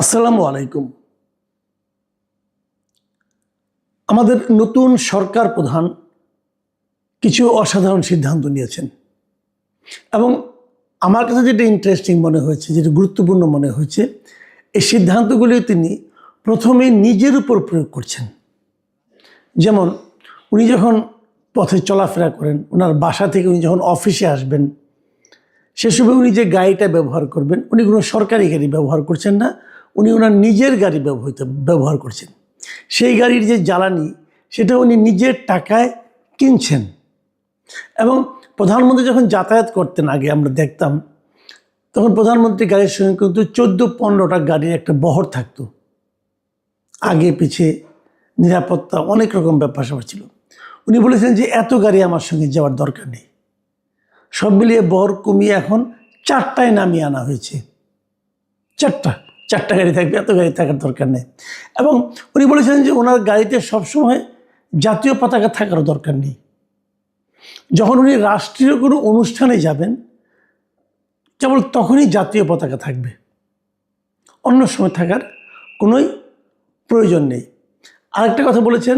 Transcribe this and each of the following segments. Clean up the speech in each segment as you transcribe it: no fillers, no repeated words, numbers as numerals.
আসসালামু আলাইকুম। আমাদের নতুন সরকার প্রধান কিছু অসাধারণ সিদ্ধান্ত নিয়েছেন এবং আমার কাছে যেটা ইন্টারেস্টিং মনে হয়েছে, যেটা গুরুত্বপূর্ণ মনে হয়েছে, এই সিদ্ধান্তগুলি তিনি প্রথমে নিজের উপর প্রয়োগ করছেন। যেমন উনি যখন পথে চলাফেরা করেন, ওনার বাসা থেকে উনি যখন অফিসে আসবেন, সে সময় উনি যে গাড়িটা ব্যবহার করবেন, উনি কোনো সরকারি গাড়ি ব্যবহার করছেন না, উনি ওনার নিজের গাড়ি ব্যবহার করছেন। সেই গাড়ির যে জ্বালানি, সেটা উনি নিজের টাকায় কিনছেন। এবং প্রধানমন্ত্রী যখন যাতায়াত করতেন, আগে আমরা দেখতাম, তখন প্রধানমন্ত্রী গাড়ির সঙ্গে কিন্তু 14-15টা গাড়ির একটা বহর থাকতো, আগে পিছে নিরাপত্তা অনেক রকম ব্যাপার স্যাপার ছিল। উনি বলেছেন যে এত গাড়ি আমার সঙ্গে যাওয়ার দরকার নেই, সব মিলিয়ে বহর কমিয়ে এখন 4টায় নামিয়ে আনা হয়েছে। চারটা গাড়ি থাকবে, এত গাড়ি থাকার দরকার নেই। এবং উনি বলেছেন যে ওনার গাড়িতে সবসময় জাতীয় পতাকা থাকার দরকার নেই। যখন উনি রাষ্ট্রীয় কোনো অনুষ্ঠানে যাবেন, কেবল তখনই জাতীয় পতাকা থাকবে, অন্য সময় থাকার কোনোই প্রয়োজন নেই। আরেকটা কথা বলেছেন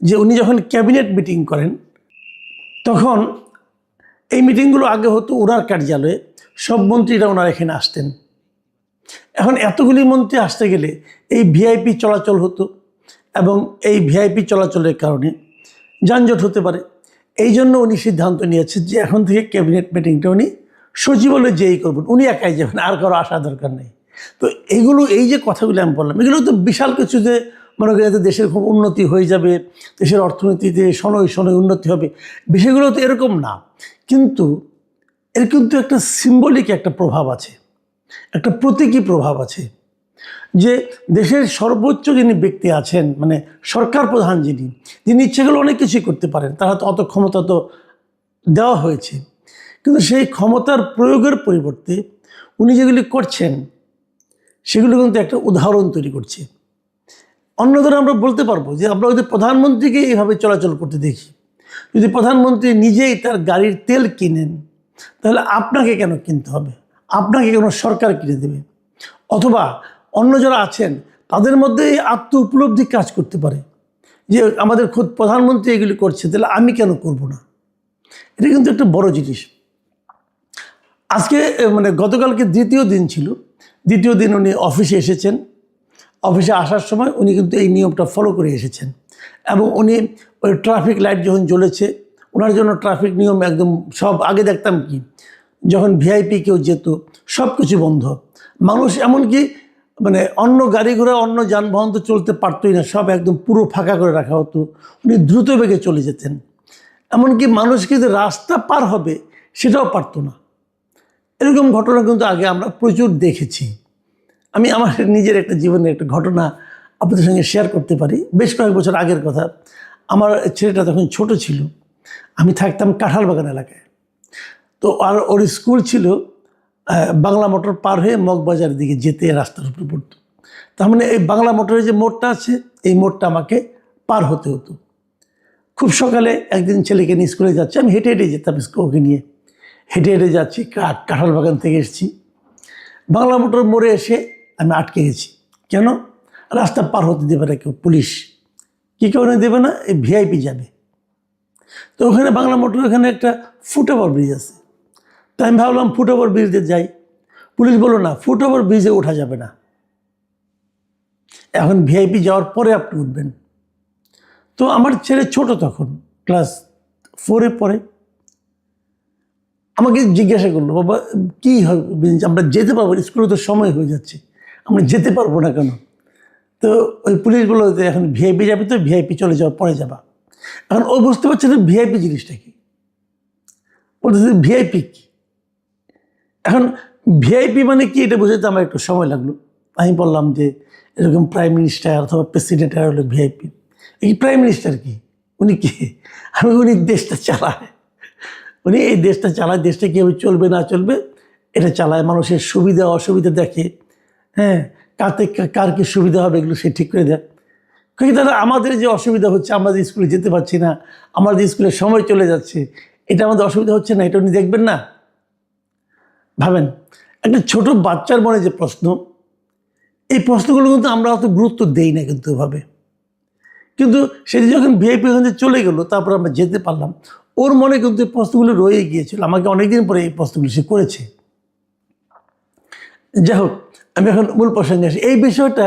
যে উনি যখন ক্যাবিনেট মিটিং করেন, তখন এই মিটিংগুলো আগে হতো ওনার কার্যালয়ে, সব মন্ত্রীরা ওনার এখানে আসতেন। এখন এতগুলি মন্ত্রী আসতে গেলে এই ভিআইপি চলাচল হতো এবং এই ভিআইপি চলাচলের কারণে যানজট হতে পারে। এই জন্য উনি সিদ্ধান্ত নিয়েছেন যে এখন থেকে ক্যাবিনেট মিটিংটা উনি সচিবালয়ে যেই করবেন, উনি একাই যাবেন, আর কারো আসা দরকার নেই। তো এইগুলো, এই যে কথাগুলো আমি বললাম, এগুলো তো বিশাল কিছু, যে মনে করি যাতে দেশের খুব উন্নতি হয়ে যাবে, দেশের অর্থনীতিতে শনৈ উন্নতি হবে, বিষয়গুলো তো এরকম না। কিন্তু এর কিন্তু একটা সিম্বলিক একটা প্রভাব আছে, একটা প্রতীকী প্রভাব আছে, যে দেশের সর্বোচ্চ যিনি ব্যক্তি আছেন, মানে সরকার প্রধান যিনি ইচ্ছেগুলো অনেক কিছুই করতে পারেন, তারা তো অত ক্ষমতা তো দেওয়া হয়েছে, কিন্তু সেই ক্ষমতার প্রয়োগের পরিবর্তে উনি যেগুলি করছেন সেগুলো কিন্তু একটা উদাহরণ তৈরি করছে। অন্যদের আমরা বলতে পারবো যে আমরা যদি প্রধানমন্ত্রীকে এইভাবে চলাচল করতে দেখি, যদি প্রধানমন্ত্রী নিজেই তার গাড়ির তেল কিনেন, তাহলে আপনাকে কেন কিনতে হবে? আপনাকে কেন সরকার কিনে দেবে? অথবা অন্য যারা আছেন তাদের মধ্যে এই আত্ম উপলব্ধি কাজ করতে পারে যে আমাদের খোদ প্রধানমন্ত্রী এগুলি করছে, তাহলে আমি কেন করব না? এটা কিন্তু একটা বড় জিনিস। আজকে মানে গতকালকে দ্বিতীয় দিন ছিল, দ্বিতীয় দিন উনি অফিসে এসেছেন। অফিসে আসার সময় উনি কিন্তু এই নিয়মটা ফলো করে এসেছেন এবং উনি ওই ট্রাফিক লাইট যখন জ্বলেছে, ওনার জন্য ট্রাফিক নিয়ম একদম সব, আগে দেখতাম কি যখন ভিআইপি কেউ যেত সব কিছু বন্ধ, মানুষ এমনকি মানে অন্য গাড়ি ঘোড়া অন্য যানবাহন তো চলতে পারতই না, সব একদম পুরো ফাঁকা করে রাখা হতো, উনি দ্রুত বেগে চলে যেতেন। এমনকি মানুষকে যে রাস্তা পার হবে সেটাও পারতো না। এরকম ঘটনা কিন্তু আগে আমরা প্রচুর দেখেছি। আমি আমার নিজের একটা জীবনের একটা ঘটনা আপনাদের সঙ্গে শেয়ার করতে পারি। বেশ কয়েক বছর আগের কথা। আমার ছেলেটা তখন ছোট ছিল, আমি থাকতাম কাঁঠালবাগান এলাকায়। তো আর ওর স্কুল ছিল বাংলা মোটর পার হয়ে মগবাজারের দিকে যেতে রাস্তার উপরে পড়তো। তার মানে এই বাংলা মোটরের যে মোড়টা আছে, এই মোড়টা আমাকে পার হতে হতো। খুব সকালে একদিন ছেলেকে নিয়ে স্কুলে যাচ্ছে, আমি হেঁটে হেঁটে যেতাম ওকে নিয়ে, হেঁটে হেঁটে যাচ্ছি, কাঁঠালবাগান থেকে এসেছি, বাংলা মোটর মোড়ে এসে আমি আটকে গেছি। কেন? রাস্তা পার হতে দেবে না কেউ, পুলিশ। কী কারণে দেবে না? এই ভিআইপি যাবে। তো ওখানে বাংলা মোটর, ওখানে একটা ফুটওভার ব্রিজ আছে। তো আমি ভাবলাম ফুটওভার ব্রিজে যাই। পুলিশ বলল না, ফুটওভার ব্রিজে ওঠা যাবে না, এখন ভিআইপি যাওয়ার পরে আপনি উঠবেন। তো আমার ছেলে ছোট, তখন ক্লাস 4-এ পড়ে, আমাকে জিজ্ঞাসা করলো, বাবা কী হবে, আমরা যেতে পারবো? স্কুলে তো সময় হয়ে যাচ্ছে, আমরা যেতে পারবো না কেন? তো ওই পুলিশ বললো যে এখন ভিআইপি যাবে, তো ভিআইপি চলে যাওয়ার পরে যাবা। এখন ও বুঝতে পারছে না ভিআইপি জিনিসটা কি, বলতেছে ভিআইপি কি। এখন ভিআইপি মানে কি এটা বুঝতে আমার একটু সময় লাগলো। আমি বললাম যে এরকম প্রাইম মিনিস্টার অথবা প্রেসিডেন্ট হলো ভিআইপি। এই প্রাইম মিনিস্টার কি, উনি কি? উনি দেশটা চালায়, উনি এই দেশটা চালায়, দেশটা কীভাবে চলবে না চলবে এটা চালায়, মানুষের সুবিধা অসুবিধা দেখে, হ্যাঁ, কার কী সুবিধা হবে এগুলো সে ঠিক করে দেয়। কিন্তু দাদা আমাদের যে অসুবিধা হচ্ছে, আমাদের স্কুলে যেতে পারছি না, আমাদের স্কুলের সময় চলে যাচ্ছে, এটা আমাদের অসুবিধা হচ্ছে না, এটা উনি দেখবেন না? ভাবেন, একটা ছোট বাচ্চার মনে যে প্রশ্ন, এই প্রশ্নগুলো কিন্তু আমরা অত গুরুত্ব দেই না কিন্তু ওভাবে। কিন্তু সেটি যখন ভিআইপি ওখান থেকে চলে গেল, তারপর আমরা যেতে পারলাম, ওর মনে কিন্তু এই প্রশ্নগুলো রয়ে গিয়েছিল। আমাকে অনেকদিন পরে এই প্রশ্নগুলো সে করেছে। যাই হোক, আমি এখন মূল প্রসঙ্গে আসি। এই বিষয়টা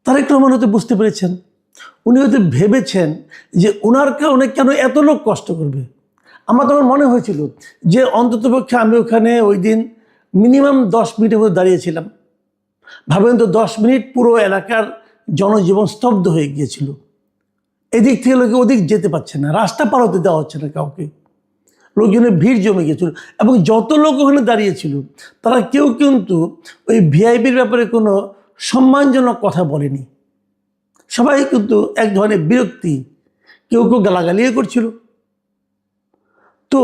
তারেক রহমান হয়তো বুঝতে পেরেছেন। উনি হয়তো ভেবেছেন যে ওনার কারণে কেন এত লোক কষ্ট করবে। আমার তখন মনে হয়েছিল যে অন্ততপক্ষে আমি ওখানে ওই দিন মিনিমাম 10 মিনিটের মধ্যে দাঁড়িয়েছিলাম। ভাবেন তো, 10 মিনিট পুরো এলাকার জনজীবন স্তব্ধ হয়ে গিয়েছিল। এদিক থেকে লোকে ওদিক যেতে পারছে না, রাস্তা পার হতে দেওয়া হচ্ছে না কাউকে, লোকজনের ভিড় জমে গিয়েছিল। এবং যত লোক ওখানে দাঁড়িয়েছিল তারা কেউ কিন্তু ওই ভিআইপির ব্যাপারে কোনো সম্মানজনক কথা বলেনি। সবাই কিন্তু এক ধরনের বিরক্তি, কেউ কেউ গালাগালিও করছিল। তো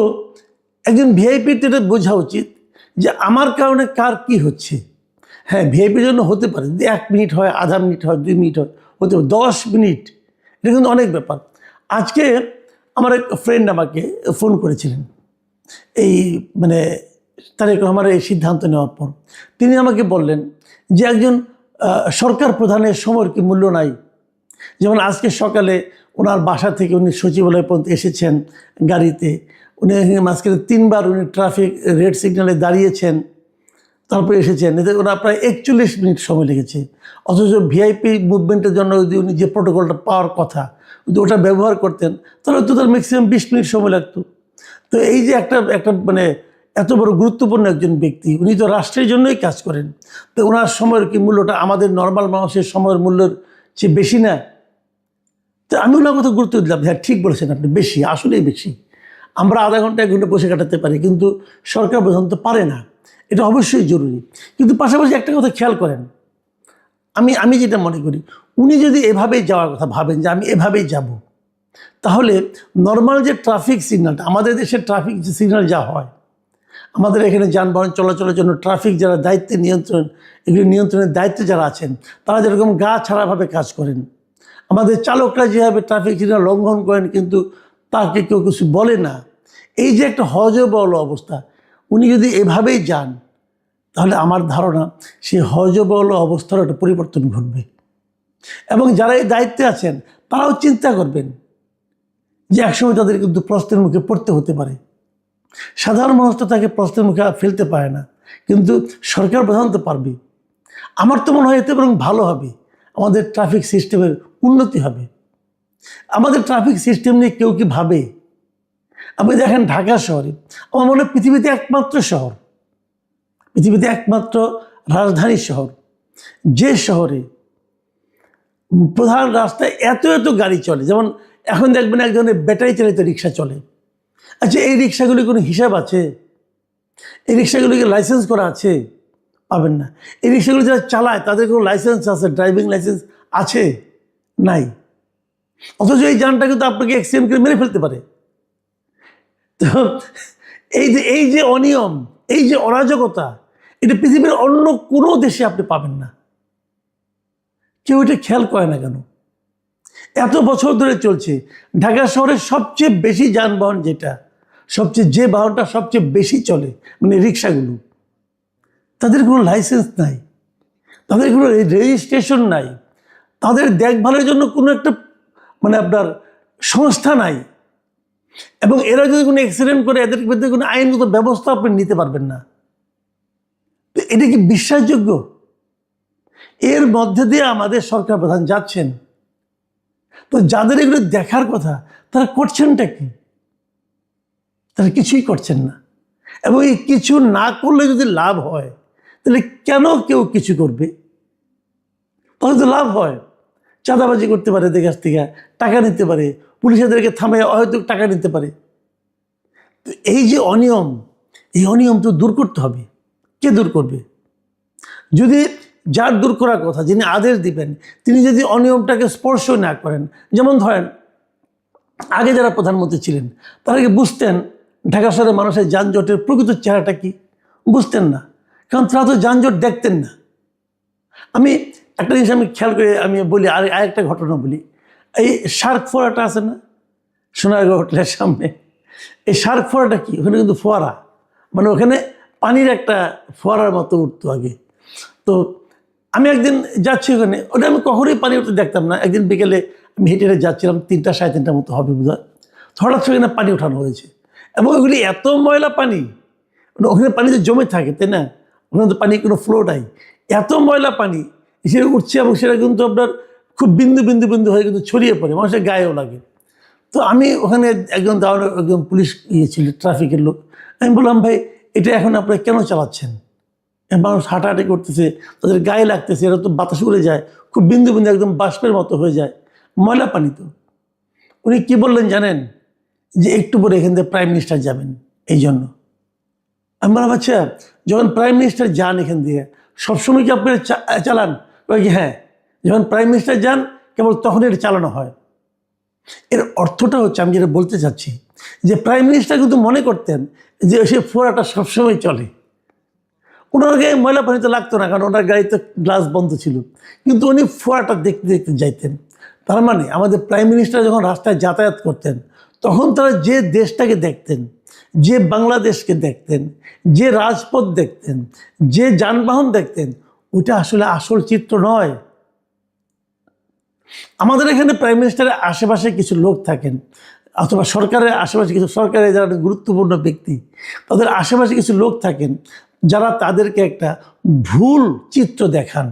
একজন ভিআইপির এটা বোঝা উচিত যে আমার কারণে কার কি হচ্ছে। হ্যাঁ, ভিআইপির জন্য হতে পারে যদি 1 মিনিট হয়, আধা মিনিট হয়, 2 মিনিট হয়, হতে পারে 10 মিনিট, এটা কিন্তু অনেক ব্যাপার। আজকে আমার এক ফ্রেন্ড আমাকে ফোন করেছিলেন এই মানে তারেক রহমানের এই সিদ্ধান্ত নেওয়ার পর। তিনি আমাকে বললেন যে একজন সরকার প্রধানের সময়ের কি মূল্য নাই। যেমন আজকে সকালে ওনার বাসা থেকে উনি সচিবালয় পর্যন্ত এসেছেন গাড়িতে, উনি মাঝখানে 3বার উনি ট্রাফিক রেড সিগন্যালে দাঁড়িয়েছেন, তারপরে এসেছেন। এতে ওনার প্রায় 41 মিনিট সময় লেগেছে। অথচ ভিআইপি মুভমেন্টের জন্য যদি উনি যে প্রোটোকলটা পাওয়ার কথা, যদি ওটা ব্যবহার করতেন তাহলে তো তার ম্যাক্সিমাম 20 মিনিট সময় লাগতো। তো এই যে একটা মানে এত বড় গুরুত্বপূর্ণ একজন ব্যক্তি, উনি তো রাষ্ট্রের জন্যই কাজ করেন, তো ওনার সময়ের কি মূল্যটা আমাদের নর্মাল মানুষের সময়ের মূল্যের চেয়ে বেশি না? তো আমি ওনার কথা গুরুত্ব দিলাম। হ্যাঁ, ঠিক বলেছেন আপনি, বেশি, আসলেই বেশি। আমরা আধা ঘন্টা 1 ঘন্টা বসে কাটাতে পারি, কিন্তু সরকার প্রধান তো পারে না। এটা অবশ্যই জরুরি। কিন্তু পাশাপাশি একটা কথা খেয়াল করেন, আমি যেটা মনে করি, উনি যদি এভাবেই যাওয়ার কথা ভাবেন যে আমি এভাবেই যাব, তাহলে নর্মাল যে ট্রাফিক সিগন্যালটা, আমাদের দেশের ট্রাফিক সিগন্যাল যা হয়, আমাদের এখানে যানবাহন চলাচলের জন্য ট্রাফিক যারা দায়িত্বে এগুলি নিয়ন্ত্রণের দায়িত্বে যারা আছেন, তারা যেরকম গা ছাড়াভাবে কাজ করেন, আমাদের চালকরা যেভাবে ট্রাফিক সিগন্যাল লঙ্ঘন করেন কিন্তু তাকে কেউ কিছু বলে না, এই যে একটা হযবল অবস্থা, উনি যদি এভাবেই যান তাহলে আমার ধারণা সেই হযবল অবস্থার একটা পরিবর্তন ঘটবে। এবং যারা এই দায়িত্বে আছেন তারাও চিন্তা করবেন যে একসময় তাদের কিন্তু প্রশ্নের মুখে পড়তে হতে পারে। সাধারণ মানুষ তো তাকে প্রশ্নের মুখে ফেলতে পারে না, কিন্তু সরকার প্রধান তো পারবে। আমার তো মনে হয় এতে বরং ভালো হবে, আমাদের ট্রাফিক সিস্টেমের উন্নতি হবে। আমাদের ট্রাফিক সিস্টেম নিয়ে কেউ কি ভাবে? আপনি দেখেন ঢাকা শহরে, আমার মনে হয় পৃথিবীতে একমাত্র শহর, পৃথিবীতে একমাত্র রাজধানী শহর, যে শহরে প্রধান রাস্তায় এত এত গাড়ি চলে। যেমন এখন দেখবেন এক ধরনের ব্যাটারি চালিত রিক্সা চলে। আচ্ছা, এই রিক্সাগুলি কোনো হিসাব আছে? এই রিক্সাগুলিকে লাইসেন্স করা আছে? পাবেন না। এই রিক্সাগুলি যারা চালায় তাদের কোনো লাইসেন্স আছে, ড্রাইভিং লাইসেন্স আছে? নাই। অথচ এই যানটা কিন্তু আপনাকে অ্যাক্সিডেন্ট করে মেরে ফেলতে পারে। তো এই যে অনিয়ম, এই যে অরাজকতা, এটা পৃথিবীর অন্য কোনো দেশে আপনি পাবেন না। কেউ এটা খেয়াল করে না কেন? এত বছর ধরে চলছে। ঢাকা শহরের সবচেয়ে বেশি যানবাহন যে বাহনটা সবচেয়ে বেশি চলে, মানে রিক্সাগুলো, তাদের কোনো লাইসেন্স নাই, তাদের কোনো রেজিস্ট্রেশন নাই, তাদের দেখভালের জন্য কোনো একটা মানে আপনার সংস্থা নাই। এবং এরা যদি কোনো অ্যাক্সিডেন্ট করে এদের বিরুদ্ধে কোনো আইনগত ব্যবস্থা আপনি নিতে পারবেন না। তো এটা কি বিশ্বাসযোগ্য? এর মধ্যে দিয়ে আমাদের সরকার প্রধান যাচ্ছেন। তো যাদের এগুলো দেখার কথা তারা করছেনটা কি? তারা কিছুই করছেন না। এবং এই কিছু না করলে যদি লাভ হয়, তাহলে কেন কেউ কিছু করবে? তাহলে তো লাভ হয়। চাঁদাবাজি করতে পারে, এদের কাছ থেকে টাকা নিতে পারে, পুলিশ এদেরকে থামে হয়তো টাকা নিতে পারে। তো এই যে অনিয়ম, এই অনিয়ম তো দূর করতে হবে। কে দূর করবে? যদি যার দূর করার কথা, যিনি আদেশ দিবেন, তিনি যদি অনিয়মটাকে স্পর্শ না করেন, যেমন ধরেন আগে যারা প্রধানমন্ত্রী ছিলেন তারা কি বুঝতেন ঢাকা শহরের মানুষের যানজটের প্রকৃত চেহারাটা কি? বুঝতেন না, কারণ তারা তো যানজট দেখতেন না। আমি একটা জিনিস খেয়াল করে বলি, আরেকটা ঘটনা বলি। এই শার্ক ফোয়ারাটা আছে না সোনারগাঁও হোটেলের সামনে, এই শার্ক ফোয়ারাটা কি? ওখানে কিন্তু ফোয়ারা, মানে ওখানে পানির একটা ফোয়ারার মতো উঠতো আগে। তো আমি একদিন যাচ্ছি ওখানে, ওটা আমি কখনোই পানি উঠতে দেখতাম না। একদিন বিকেলে আমি হেঁটে হেঁটে যাচ্ছিলাম, 3টা 3:30টার মতো হবে বোধহয়। হঠাৎ সেখানে পানি ওঠানো হয়েছে এবং ওগুলি এত ময়লা পানি, মানে ওখানে পানি যে জমে থাকে তাই না, ওখানে তো পানি কোনো ফ্লো নাই, এত ময়লা পানি সেটা উঠছে এবং সেটা কিন্তু আপনার খুব বিন্দু বিন্দু বিন্দু হয়ে কিন্তু ছড়িয়ে পড়ে, মানুষের গায়েও লাগে। তো আমি ওখানে একজন পুলিশ ছিল, ট্রাফিকের লোক, আমি বললাম ভাই এটা এখন আপনারা কেন চালাচ্ছেন? মানুষ হাঁটাহাঁটি করতেছে, তাদের গায়ে লাগতেছে, এটা তো বাতাস উড়ে যায়, খুব বিন্দু বিন্দু একদম বাষ্পের মতো হয়ে যায়, ময়লা পানি তো। উনি কি বললেন জানেন? যে একটু পরে এখান থেকে প্রাইম মিনিস্টার যাবেন, এই জন্য। আমি বললাম আচ্ছা, যখন প্রাইম মিনিস্টার যান এখান দিয়ে সবসময় কি আপনারা চালান? কি হ্যাঁ, যখন প্রাইম মিনিস্টার যান কেবল তখন এটা চালানো হয়। এর অর্থটা হচ্ছে, আমি যেটা বলতে চাচ্ছি, যে প্রাইম মিনিস্টার কিন্তু মনে করতেন যে সে ফোয়ারাটা সবসময় চলে, ওনার গায়ে ময়লা পানি তো লাগতো না, কারণ ওনার গাড়িতে গ্লাস বন্ধ ছিল, কিন্তু উনি ফোয়ারাটা দেখতে দেখতে যাইতেন। তার মানে আমাদের প্রাইম মিনিস্টার যখন রাস্তায় যাতায়াত করতেন তখন তারা যে দেশটাকে দেখতেন, যে বাংলাদেশকে দেখতেন, যে রাজপথ দেখতেন, যে যানবাহন দেখতেন, ওইটা আসলে আসল চিত্র নয়। আমাদের এখানে প্রাইম মিনিস্টারের আশেপাশে কিছু লোক থাকেন, অথবা সরকারের আশেপাশে কিছু সরকারের যারা গুরুত্বপূর্ণ ব্যক্তি, তাদের আশেপাশে কিছু লোক থাকেন যারা তাদেরকে একটা ভুল চিত্র দেখান।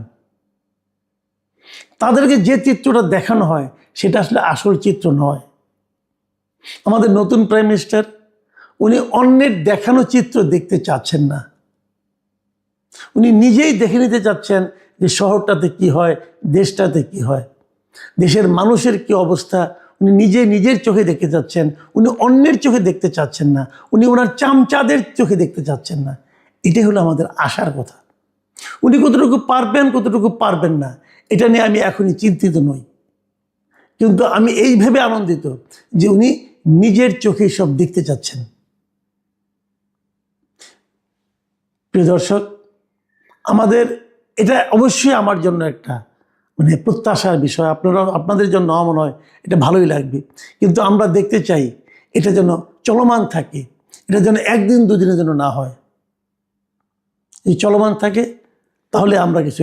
তাদেরকে যে চিত্রটা দেখানো হয় সেটা আসলে আসল চিত্র নয়। আমাদের নতুন প্রাইম মিনিস্টার, উনি অন্যের দেখানো চিত্র দেখতে চাচ্ছেন না, উনি নিজেই দেখে নিতে চাচ্ছেন যে শহরটাতে কি হয়, দেশটাতে কি হয়, দেশের মানুষের কি অবস্থা, উনি নিজের চোখে দেখতে চাচ্ছেন। উনি অন্যের চোখে দেখতে চাচ্ছেন না, উনি ওনার চামচাদের চোখে দেখতে চাচ্ছেন না। এটাই হলো আমাদের আশার কথা। উনি কতটুকু পারবেন কতটুকু পারবেন না এটা নিয়ে আমি এখনই চিন্তিত নই, কিন্তু আমি এই ভেবে আনন্দিত যে উনি নিজের চোখেই সব দেখতে চাচ্ছেন। প্রিয় দর্শক, আমাদের এটা অবশ্যই আমার জন্য একটা মানে প্রত্যাশার বিষয়, আপনাদের জন্য মনে হয় এটা ভালোই লাগবে, কিন্তু আমরা দেখতে চাই এটা যেন চলমান থাকে, এটা যেন একদিন দুদিনের জন্য না হয়। যদি চলমান থাকে তাহলে আমরা কিছু